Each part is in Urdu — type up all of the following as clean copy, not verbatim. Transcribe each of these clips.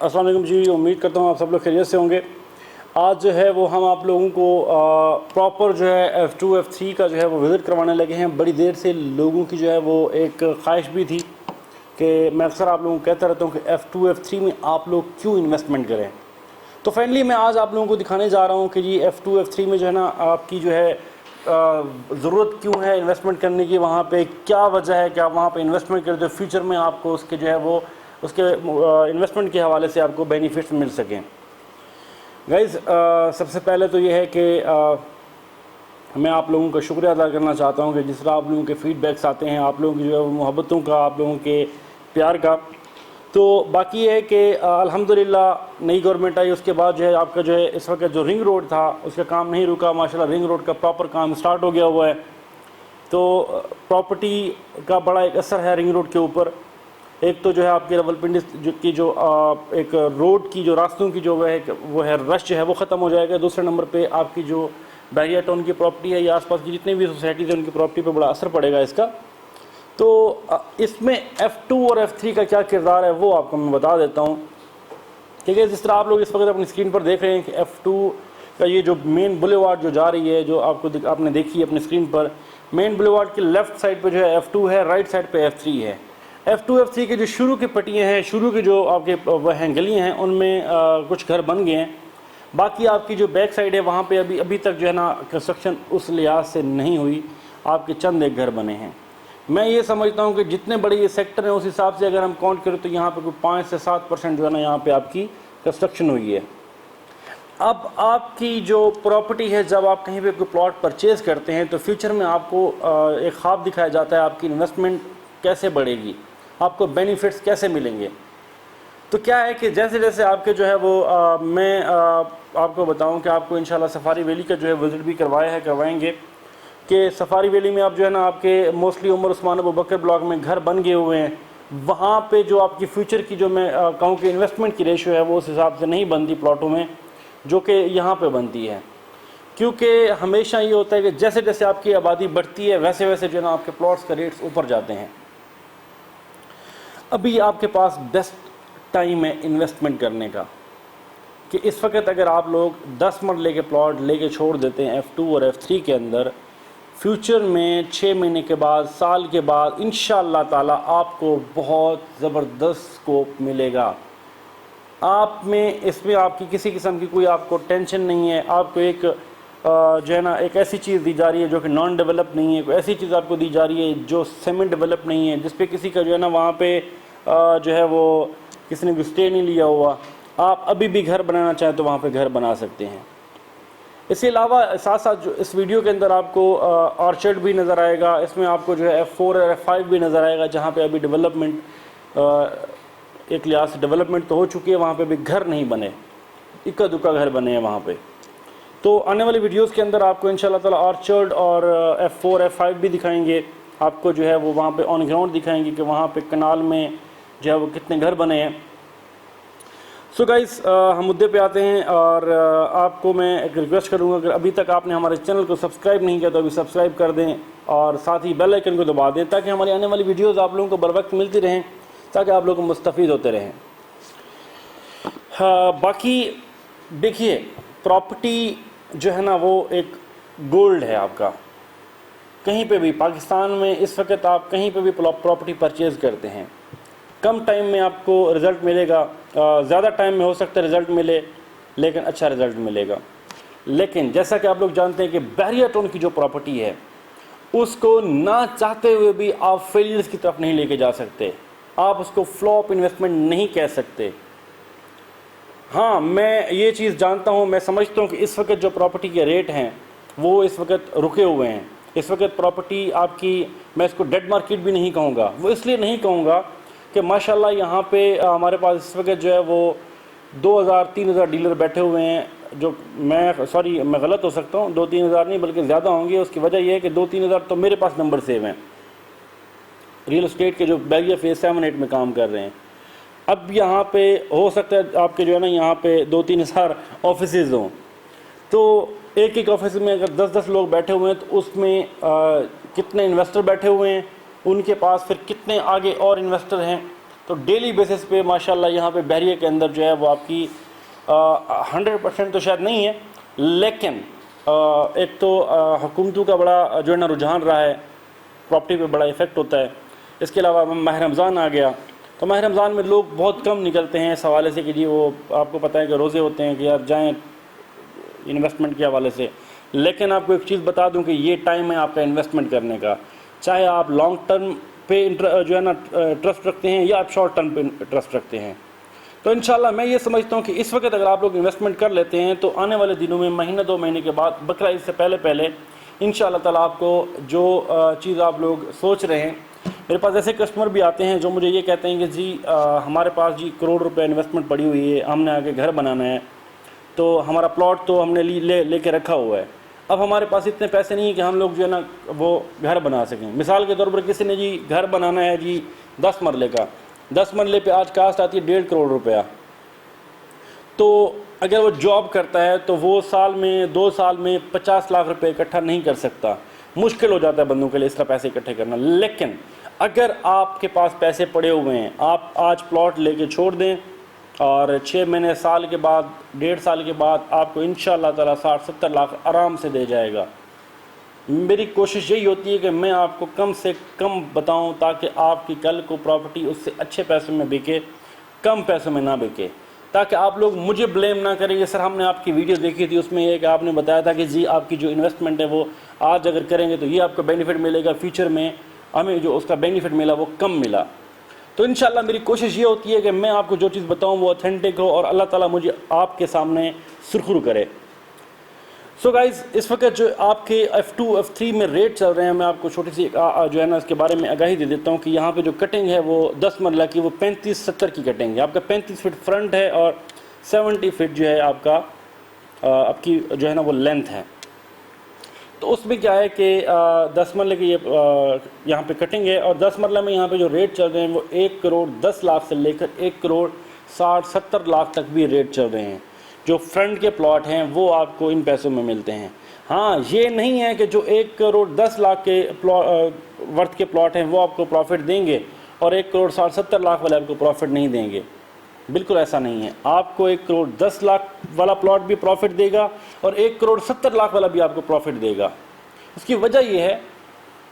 السلام علیکم جی، امید کرتا ہوں آپ سب لوگ خیریت سے ہوں گے۔ آج جو ہے وہ ہم آپ لوگوں کو پراپر جو ہے F2 F3 کا جو ہے وہ وزٹ کروانے لگے ہیں۔ بڑی دیر سے لوگوں کی جو ہے وہ ایک خواہش بھی تھی کہ میں اکثر آپ لوگوں کو کہتا رہتا ہوں کہ F2 F3 میں آپ لوگ کیوں انویسٹمنٹ کریں۔ تو فائنلی میں آج آپ لوگوں کو دکھانے جا رہا ہوں کہ جی F2 F3 میں جو ہے نا آپ کی جو ہے ضرورت کیوں ہے انویسٹمنٹ کرنے کی، وہاں پہ کیا وجہ ہے کہ آپ وہاں پہ انویسٹمنٹ کرتے ہو، فیوچر میں آپ کو اس کے جو ہے وہ اس کے انویسٹمنٹ کے حوالے سے آپ کو بینیفٹس مل سکیں۔ گائز سب سے پہلے تو یہ ہے کہ میں آپ لوگوں کا شکریہ ادا کرنا چاہتا ہوں کہ جس طرح آپ لوگوں کے فیڈ بیکس آتے ہیں، آپ لوگوں کی جو ہے محبتوں کا، آپ لوگوں کے پیار کا۔ تو باقی یہ ہے کہ الحمدللہ نئی گورنمنٹ آئی، اس کے بعد جو ہے آپ کا جو ہے اس وقت جو رنگ روڈ تھا اس کا کام نہیں رکا، ماشاءاللہ رنگ روڈ کا پراپر کام سٹارٹ ہو گیا ہوا ہے۔ تو پراپرٹی کا بڑا ایک اثر ہے رنگ روڈ کے اوپر۔ ایک تو جو ہے آپ کی راولپنڈی کی جو ایک روڈ کی جو راستوں کی جو وہ ہے رش جو ہے وہ ختم ہو جائے گا۔ دوسرے نمبر پہ آپ کی جو بحریہ ٹاؤن کی پراپرٹی ہے یا آس پاس کی جتنے بھی سوسائٹیز ہیں ان کی پراپرٹی پہ بڑا اثر پڑے گا اس کا۔ تو اس میں F2 اور F3 کا کیا کردار ہے وہ آپ کو میں بتا دیتا ہوں۔ ٹھیک ہے، جس طرح آپ لوگ اس وقت اپنی اسکرین پر دیکھ رہے ہیں کہ F2 کا یہ جو مین بلیوارڈ جو جا رہی ہے، جو آپ نے دیکھی ہے اپنی اسکرین پر، مین بلیوارڈ کی لیفٹ سائڈ پہ جو ہے F2 ہے، رائٹ سائڈ پہ F3 ہے۔ F2 F3 کے جو شروع کی پٹیاں ہیں، شروع کی جو آپ کے وہ ہیں گلیاں ہیں، ان میں کچھ گھر بن گئے ہیں۔ باقی آپ کی جو بیک سائڈ ہے وہاں پہ ابھی تک جو ہے نا کنسٹرکشن اس لحاظ سے نہیں ہوئی، آپ کے چند ایک گھر بنے ہیں۔ میں یہ سمجھتا ہوں کہ جتنے بڑے یہ سیکٹر ہیں اس حساب سے اگر ہم کاؤنٹ کریں تو یہاں پہ کوئی 5 سے 7% جو ہے نا یہاں پہ آپ کی کنسٹرکشن ہوئی ہے۔ اب آپ کی جو پراپرٹی ہے، جب آپ کہیں پہ کوئی پلاٹ پرچیز کرتے ہیں تو فیوچر میں آپ کو ایک خواب دکھایا جاتا ہے آپ کی انویسٹمنٹ کیسے بڑھے گی، آپ کو بینیفٹس کیسے ملیں گے۔ تو کیا ہے کہ جیسے جیسے آپ کے جو ہے وہ میں آپ کو بتاؤں کہ آپ کو انشاءاللہ سفاری ویلی کا جو ہے وزٹ بھی کروائیں گے کہ سفاری ویلی میں آپ جو ہے نا آپ کے موسٹلی عمر عثمان ابوبکر بلاک میں گھر بن گئے ہوئے ہیں۔ وہاں پہ جو آپ کی فیوچر کی جو میں کہوں کہ انویسٹمنٹ کی ریشو ہے وہ اس حساب سے نہیں بنتی پلاٹوں میں جو کہ یہاں پہ بنتی ہے، کیونکہ ہمیشہ یہ ہوتا ہے کہ جیسے جیسے آپ کی آبادی بڑھتی ہے ویسے ویسے جو ہے نا آپ کے پلاٹس کا ریٹس اوپر جاتے ہیں۔ ابھی آپ کے پاس بیسٹ ٹائم ہے انویسٹمنٹ کرنے کا کہ اس وقت اگر آپ لوگ 10 مرلے کے پلاٹ لے کے چھوڑ دیتے ہیں F2 اور F3 کے اندر، فیوچر میں 6 مہینے کے بعد، سال کے بعد انشاءاللہ تعالی آپ کو بہت زبردست سکوپ ملے گا۔ آپ میں اس میں آپ کی کسی قسم کی کوئی آپ کو ٹینشن نہیں ہے۔ آپ کو ایک جو ہے نا ایک ایسی چیز دی جا رہی ہے جو کہ نان ڈیولپ نہیں ہے، کوئی ایسی چیز آپ کو دی جا رہی ہے جو سیمن ڈیولپ نہیں ہے، جس پہ کسی کا جو ہے نا وہاں پہ جو ہے وہ کسی نے بھی اسٹے نہیں لیا ہوا۔ آپ ابھی بھی گھر بنانا چاہیں تو وہاں پہ گھر بنا سکتے ہیں۔ اس کے علاوہ ساتھ ساتھ جو اس ویڈیو کے اندر آپ کو آرچرڈ بھی نظر آئے گا، اس میں آپ کو جو ہے F4 اور F5 بھی نظر آئے گا جہاں پہ ابھی ڈیولپمنٹ ایک لحاظ سے ڈیولپمنٹ تو ہو چکی ہے، وہاں پہ بھی گھر نہیں بنے، اکا دکا گھر بنے ہیں وہاں پہ۔ تو آنے والی ویڈیوز کے اندر آپ کو انشاءاللہ تعالی آرچرڈ اور F4 F5 بھی دکھائیں گے، آپ کو جو ہے وہ وہاں پہ آن گراؤنڈ دکھائیں گے کہ وہاں پہ کنال میں جو ہے وہ کتنے گھر بنے ہیں۔ سو گائز ہم مدعے پہ آتے ہیں اور آپ کو میں ایک ریکویسٹ کروں گا کہ ابھی تک آپ نے ہمارے چینل کو سبسکرائب نہیں کیا تو ابھی سبسکرائب کر دیں اور ساتھ ہی بیل آئیکن کو دبا دیں تاکہ ہماری آنے والی ویڈیوز آپ لوگوں کو بر وقت ملتی رہیں، تاکہ آپ لوگ مستفید ہوتے رہیں۔ باقی دیکھیے پراپرٹی جو ہے نا وہ ایک گولڈ ہے آپ کا۔ کہیں پہ بھی پاکستان میں اس وقت آپ کہیں پہ بھی پراپرٹی پرچیز کرتے ہیں، کم ٹائم میں آپ کو رزلٹ ملے گا، زیادہ ٹائم میں ہو سکتا ہے رزلٹ ملے لیکن اچھا رزلٹ ملے گا۔ لیکن جیسا کہ آپ لوگ جانتے ہیں کہ بحریہ ٹاؤن کی جو پراپرٹی ہے اس کو نہ چاہتے ہوئے بھی آپ فیلیئرز کی طرف نہیں لے کے جا سکتے، آپ اس کو فلاپ انویسٹمنٹ نہیں کہہ سکتے۔ ہاں میں یہ چیز جانتا ہوں، میں سمجھتا ہوں کہ اس وقت جو پراپرٹی کے ریٹ ہیں وہ اس وقت رکے ہوئے ہیں۔ اس وقت پراپرٹی آپ کی، میں اس کو ڈیڈ مارکیٹ بھی نہیں کہوں گا، وہ اس لیے نہیں کہوں گا کہ ماشاءاللہ یہاں پہ ہمارے پاس اس وقت جو ہے وہ 2000-3000 ڈیلر بیٹھے ہوئے ہیں، جو میں غلط ہو سکتا ہوں، 2-3 ہزار نہیں بلکہ زیادہ ہوں گے۔ اس کی وجہ یہ ہے کہ 2-3 ہزار تو میرے پاس نمبر سیو ہیں ریل اسٹیٹ کے جو بحریہ فیز 7-8 میں کام کر رہے ہیں۔ اب یہاں پہ ہو سکتا ہے آپ کے جو ہے نا یہاں پہ 2-3 ہزار آفیسز ہوں، تو ایک ایک آفس میں اگر 10-10 لوگ بیٹھے ہوئے ہیں تو اس میں کتنے انویسٹر بیٹھے ہوئے ہیں، ان کے پاس پھر کتنے آگے اور انویسٹر ہیں، تو ڈیلی بیسس پہ ماشاءاللہ یہاں پہ بحریہ کے اندر جو ہے وہ آپ کی 100% تو شاید نہیں ہے، لیکن ایک تو حکومتوں کا بڑا جو ہے نا رجحان رہا ہے، پراپرٹی پہ بڑا ایفیکٹ ہوتا ہے۔ اس کے علاوہ ماہ رمضان آ گیا، تو ماہ رمضان میں لوگ بہت کم نکلتے ہیں اس حوالے سے کہ جی وہ آپ کو پتہ ہے کہ روزے ہوتے ہیں کہ یار جائیں انویسٹمنٹ کے حوالے سے۔ لیکن آپ کو ایک چیز بتا دوں کہ یہ ٹائم ہے آپ کا انویسٹمنٹ کرنے کا، چاہے آپ لانگ ٹرم پہ جو ہے نا ٹرسٹ رکھتے ہیں یا آپ شارٹ ٹرم پہ ٹرسٹ رکھتے ہیں۔ تو انشاءاللہ میں یہ سمجھتا ہوں کہ اس وقت اگر آپ لوگ انویسٹمنٹ کر لیتے ہیں تو آنے والے دنوں میں مہینہ 2 مہینے کے بعد بقرہ عید سے پہلے انشاءاللہ تعالیٰ آپ کو جو چیز آپ لوگ سوچ رہے ہیں، میرے پاس ایسے کسٹمر بھی آتے ہیں جو مجھے یہ کہتے ہیں کہ جی ہمارے پاس جی کروڑ روپے انویسٹمنٹ پڑی ہوئی ہے، ہم نے آگے گھر بنانا ہے، تو ہمارا پلاٹ تو ہم نے لے کے رکھا ہوا ہے، اب ہمارے پاس اتنے پیسے نہیں ہیں کہ ہم لوگ جو ہے نا وہ گھر بنا سکیں۔ مثال کے طور پر کسی نے جی گھر بنانا ہے جی 10 مرلے کا، 10 مرلے پہ آج کاسٹ آتی ہے 1.5 کروڑ روپیہ، تو اگر وہ جاب کرتا ہے تو وہ سال میں 2 سال میں 50 لاکھ روپے اکٹھا نہیں کر سکتا، مشکل ہو جاتا ہے بندوں کے لیے اس طرح پیسے اکٹھے کرنا۔ لیکن اگر آپ کے پاس پیسے پڑے ہوئے ہیں، آپ آج پلاٹ لے کے چھوڑ دیں اور 6 مہینے سال کے بعد 1.5 سال کے بعد آپ کو انشاءاللہ تعالیٰ 60-70 لاکھ آرام سے دے جائے گا۔ میری کوشش یہی ہوتی ہے کہ میں آپ کو کم سے کم بتاؤں تاکہ آپ کی کل کو پراپرٹی اس سے اچھے پیسوں میں بکے، کم پیسوں میں نہ بکے، تاکہ آپ لوگ مجھے بلیم نہ کریں کہ سر ہم نے آپ کی ویڈیو دیکھی تھی، اس میں یہ کہ آپ نے بتایا تھا کہ جی آپ کی جو انویسٹمنٹ ہے وہ آج اگر کریں گے تو یہ آپ کو بینیفٹ ملے گا، فیوچر میں ہمیں جو اس کا بینیفٹ ملا وہ کم ملا۔ تو انشاءاللہ میری کوشش یہ ہوتی ہے کہ میں آپ کو جو چیز بتاؤں وہ اوتھینٹک ہو اور اللہ تعالیٰ مجھے آپ کے سامنے سرخرو کرے۔ سو گائز اس وقت جو آپ کے F2 F3 میں ریٹ چل رہے ہیں، میں آپ کو چھوٹی سی جو ہے نا اس کے بارے میں آگاہی دے دیتا ہوں کہ یہاں پہ جو کٹنگ ہے وہ 10 مرلہ کی وہ 35-70 کی کٹنگ ہے، آپ کا 35 فٹ فرنٹ ہے اور 70 فٹ جو ہے آپ کا آپ کی جو ہے نا وہ لینتھ ہے۔ تو اس میں کیا ہے کہ 10 مرلے کی یہ یہاں پہ کٹنگ ہے، اور 10 مرلہ میں یہاں پہ جو ریٹ چل رہے ہیں وہ 1 کروڑ 10 لاکھ سے لے کر 1 کروڑ 60-70 لاکھ تک بھی ریٹ چل رہے ہیں۔ جو فرنٹ کے پلاٹ ہیں وہ آپ کو ان پیسوں میں ملتے ہیں۔ ہاں یہ نہیں ہے کہ جو 1 کروڑ 10 لاکھ کے ورتھ کے پلاٹ ہیں وہ آپ کو پروفٹ دیں گے اور 1 کروڑ 60-70 لاکھ والے آپ کو پروفٹ نہیں دیں گے، بالکل ایسا نہیں ہے۔ آپ کو 1 کروڑ 10 لاکھ والا پلاٹ بھی پروفٹ دے گا اور 1 کروڑ 70 لاکھ والا بھی آپ کو پروفٹ دے گا۔ اس کی وجہ یہ ہے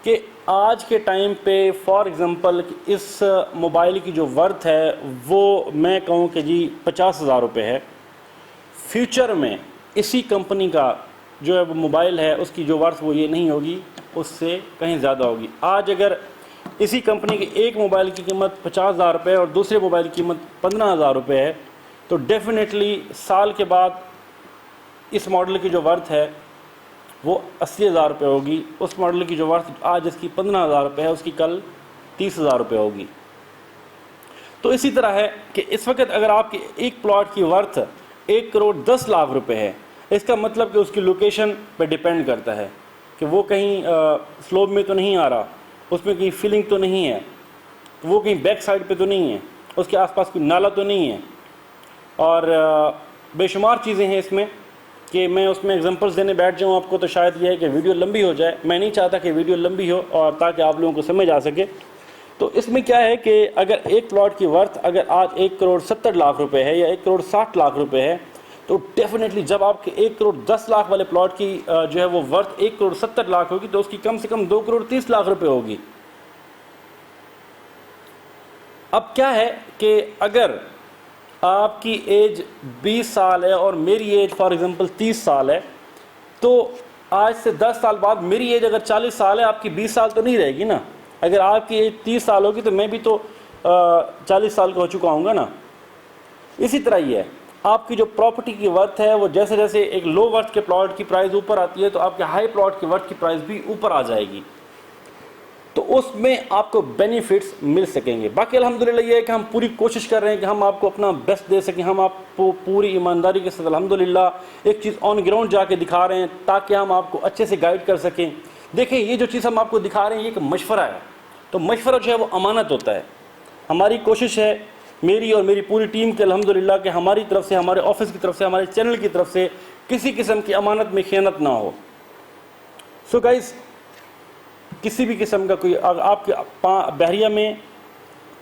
کہ آج کے ٹائم پہ فار ایگزامپل اس موبائل کی جو ورتھ ہے وہ میں کہوں کہ جی 50,000 روپے ہے، فیوچر میں اسی کمپنی کا جو ہے وہ موبائل ہے اس کی جو ورث وہ یہ نہیں ہوگی، اس سے کہیں زیادہ ہوگی۔ آج اگر اسی کمپنی کے ایک موبائل کی قیمت 50,000 روپے اور دوسرے موبائل کی قیمت 15,000 روپے ہے تو ڈیفینیٹلی سال کے بعد اس ماڈل کی جو ورث ہے وہ 80,000 روپے ہوگی، اس ماڈل کی جو ورث آج اس کی 15,000 روپے ہے اس کی کل 30,000 روپے ہوگی۔ تو اسی طرح ہے کہ اس وقت اگر آپ کے ایک پلاٹ کی ورث 1 کروڑ 10 لاکھ روپے ہے، اس کا مطلب کہ اس کی لوکیشن پہ ڈیپینڈ کرتا ہے کہ وہ کہیں سلوپ میں تو نہیں آ رہا، اس میں کہیں فلنگ تو نہیں ہے، وہ کہیں بیک سائڈ پہ تو نہیں ہے، اس کے آس پاس کوئی نالا تو نہیں ہے، اور بے شمار چیزیں ہیں اس میں کہ میں اس میں ایگزامپلس دینے بیٹھ جاؤں آپ کو تو شاید یہ ہے کہ ویڈیو لمبی ہو جائے، میں نہیں چاہتا کہ ویڈیو لمبی ہو اور تاکہ آپ لوگوں کو سمجھ آ سکے۔ تو اس میں کیا ہے کہ اگر ایک پلاٹ کی ورث اگر آج 1 کروڑ 70 لاکھ روپے ہے یا 1 کروڑ 60 لاکھ روپے ہے تو ڈیفینیٹلی جب آپ کے 1 کروڑ 10 لاکھ والے پلاٹ کی جو ہے وہ ورث 1 کروڑ 70 لاکھ ہوگی تو اس کی کم سے کم 2 کروڑ 30 لاکھ روپے ہوگی۔ اب کیا ہے کہ اگر آپ کی ایج 20 سال ہے اور میری ایج فار ایگزامپل 30 سال ہے تو آج سے 10 سال بعد میری ایج اگر 40 سال ہے آپ کی 20 سال تو نہیں رہے گی نا۔ اگر آپ کی ایج 30 سال ہوگی تو میں بھی تو 40 سال کا ہو چکا ہوں گا نا۔ اسی طرح یہ ہے آپ کی جو پراپرٹی کی ورتھ ہے وہ جیسے جیسے ایک لو ورتھ کے پلاٹ کی پرائز اوپر آتی ہے تو آپ کے ہائی پلاٹ کی ورتھ کی پرائز بھی اوپر آ جائے گی، تو اس میں آپ کو بینیفٹس مل سکیں گے۔ باقی الحمدللہ یہ ہے کہ ہم پوری کوشش کر رہے ہیں کہ ہم آپ کو اپنا بیسٹ دے سکیں، ہم آپ کو پوری ایمانداری کے ساتھ الحمدللہ ایک چیز آن گراؤنڈ جا کے دکھا رہے ہیں تاکہ ہم آپ کو اچھے سے گائیڈ کر سکیں۔ دیکھیں یہ جو چیز ہم آپ کو دکھا رہے ہیں یہ ایک مشورہ ہے، تو مشورہ جو ہے وہ امانت ہوتا ہے۔ ہماری کوشش ہے میری اور میری پوری ٹیم کے الحمدللہ کہ ہماری طرف سے، ہمارے آفس کی طرف سے، ہمارے چینل کی طرف سے کسی قسم کی امانت میں خیانت نہ ہو۔ سو گائز کسی بھی قسم کا کوئی آپ کے بحریہ میں